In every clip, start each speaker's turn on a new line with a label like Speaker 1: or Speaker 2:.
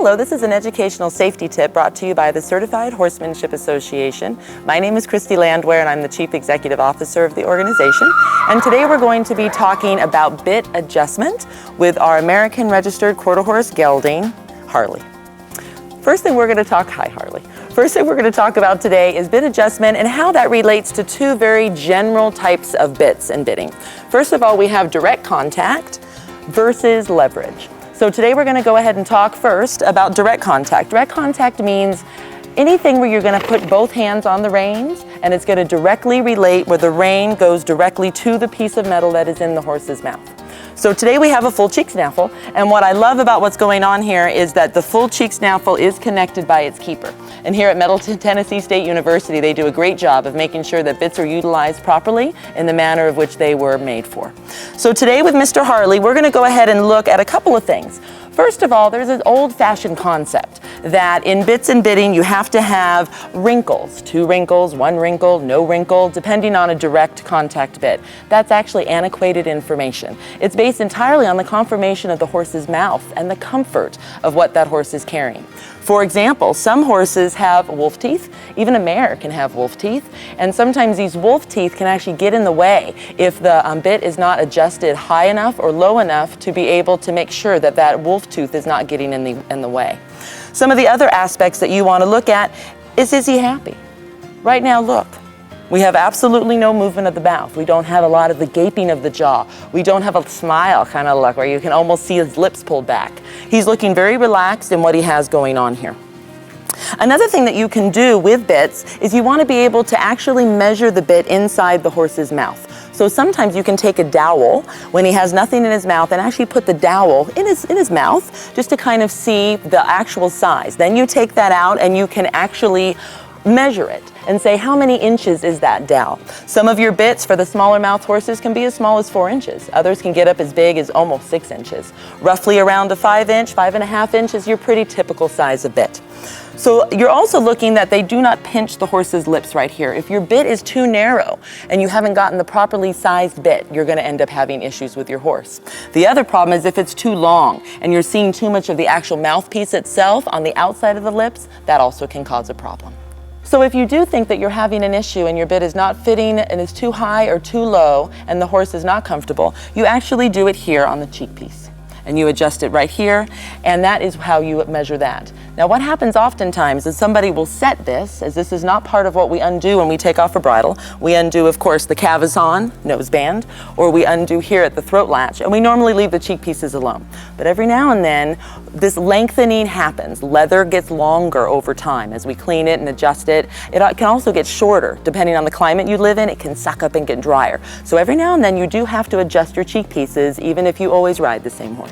Speaker 1: Hello, this is an educational safety tip brought to you by the Certified Horsemanship Association. My name is Christy Landwehr and I'm the Chief Executive Officer of the organization. And today we're going to be talking about bit adjustment with our American Registered Quarter Horse gelding, Harley. First thing we're going to talk about today is bit adjustment and how that relates to two very general types of bits and bitting. First of all, we have direct contact versus leverage. So today we're going to go ahead and talk first about direct contact. Direct contact means anything where you're going to put both hands on the reins and it's going to directly relate where the rein goes directly to the piece of metal that is in the horse's mouth. So today we have a full cheek snaffle, and what I love about what's going on here is that the full cheek snaffle is connected by its keeper. And here at Middle Tennessee State University, they do a great job of making sure that bits are utilized properly in the manner of which they were made for. So today with Mr. Harley, we're going to go ahead and look at a couple of things. First of all, there's an old-fashioned concept that in bits and bitting you have to have wrinkles, 2 wrinkles, 1 wrinkle, no wrinkle, depending on a direct contact bit. That's actually antiquated information. It's based entirely on the conformation of the horse's mouth and the comfort of what that horse is carrying. For example, some horses have wolf teeth, even a mare can have wolf teeth, and sometimes these wolf teeth can actually get in the way if the bit is not adjusted high enough or low enough to be able to make sure that that wolf tooth is not getting in the way. Some of the other aspects that you want to look at is he happy? Right now, look. We have absolutely no movement of the mouth. We don't have a lot of the gaping of the jaw. We don't have a smile kind of look where you can almost see his lips pulled back. He's looking very relaxed in what he has going on here. Another thing that you can do with bits is you want to be able to actually measure the bit inside the horse's mouth. So sometimes you can take a dowel when he has nothing in his mouth and actually put the dowel in his mouth just to kind of see the actual size. Then you take that out and you can actually measure it and say how many inches is that dowel. Some of your bits for the smaller mouth horses can be as small as 4 inches. Others can get up as big as almost 6 inches. Roughly around a 5-inch, 5.5 inches, your pretty typical size of bit. So you're also looking that they do not pinch the horse's lips right here. If your bit is too narrow and you haven't gotten the properly sized bit, you're going to end up having issues with your horse. The other problem is if it's too long and you're seeing too much of the actual mouthpiece itself on the outside of the lips, that also can cause a problem. So if you do think that you're having an issue and your bit is not fitting and is too high or too low and the horse is not comfortable, you actually do it here on the cheek piece. And you adjust it right here, and that is how you measure that. Now what happens oftentimes is somebody will set this, as this is not part of what we undo when we take off a bridle. We undo, of course, the cavazon, noseband, or we undo here at the throat latch, and we normally leave the cheek pieces alone. But every now and then, this lengthening happens. Leather gets longer over time. As we clean it and adjust it, it can also get shorter. Depending on the climate you live in, it can suck up and get drier. So every now and then you do have to adjust your cheek pieces, even if you always ride the same horse.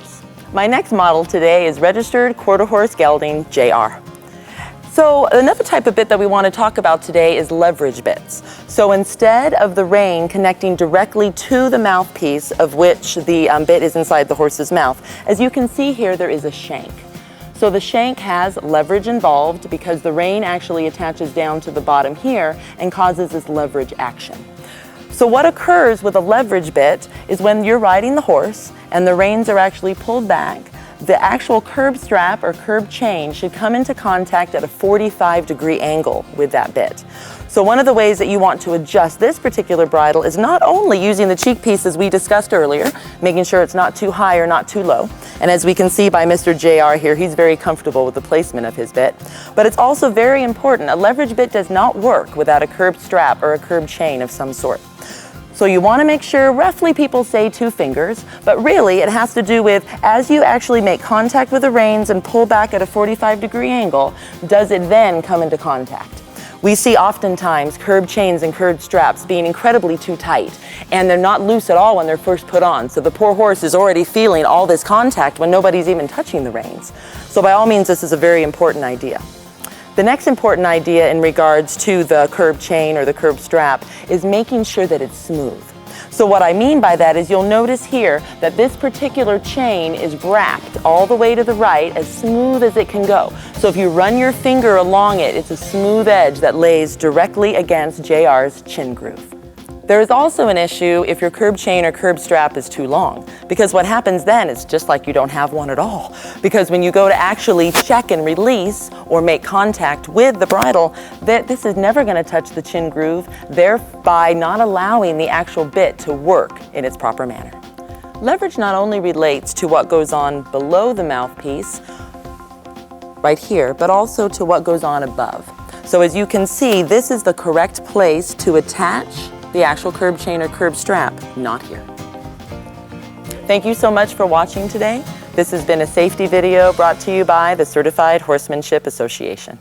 Speaker 1: My next model today is Registered Quarter Horse Gelding JR. So another type of bit that we want to talk about today is leverage bits. So instead of the rein connecting directly to the mouthpiece of which the bit is inside the horse's mouth, as you can see here, there is a shank. So the shank has leverage involved because the rein actually attaches down to the bottom here and causes this leverage action. So what occurs with a leverage bit is when you're riding the horse and the reins are actually pulled back, the actual curb strap or curb chain should come into contact at a 45-degree angle with that bit. So one of the ways that you want to adjust this particular bridle is not only using the cheek piece as we discussed earlier, making sure it's not too high or not too low. And as we can see by Mr. JR here, he's very comfortable with the placement of his bit. But it's also very important, a leverage bit does not work without a curb strap or a curb chain of some sort. So you want to make sure, roughly people say 2 fingers, but really it has to do with as you actually make contact with the reins and pull back at a 45-degree angle, does it then come into contact? We see oftentimes curb chains and curb straps being incredibly too tight, and they're not loose at all when they're first put on. So the poor horse is already feeling all this contact when nobody's even touching the reins. So by all means, this is a very important idea. The next important idea in regards to the curb chain or the curb strap is making sure that it's smooth. So what I mean by that is you'll notice here that this particular chain is wrapped all the way to the right as smooth as it can go. So if you run your finger along it, it's a smooth edge that lays directly against JR's chin groove. There is also an issue if your curb chain or curb strap is too long, because what happens then is just like you don't have one at all. Because when you go to actually check and release or make contact with the bridle, this is never going to touch the chin groove, thereby not allowing the actual bit to work in its proper manner. Leverage not only relates to what goes on below the mouthpiece, right here, but also to what goes on above. So as you can see, this is the correct place to attach the actual curb chain or curb strap, not here. Thank you so much for watching today. This has been a safety video brought to you by the Certified Horsemanship Association.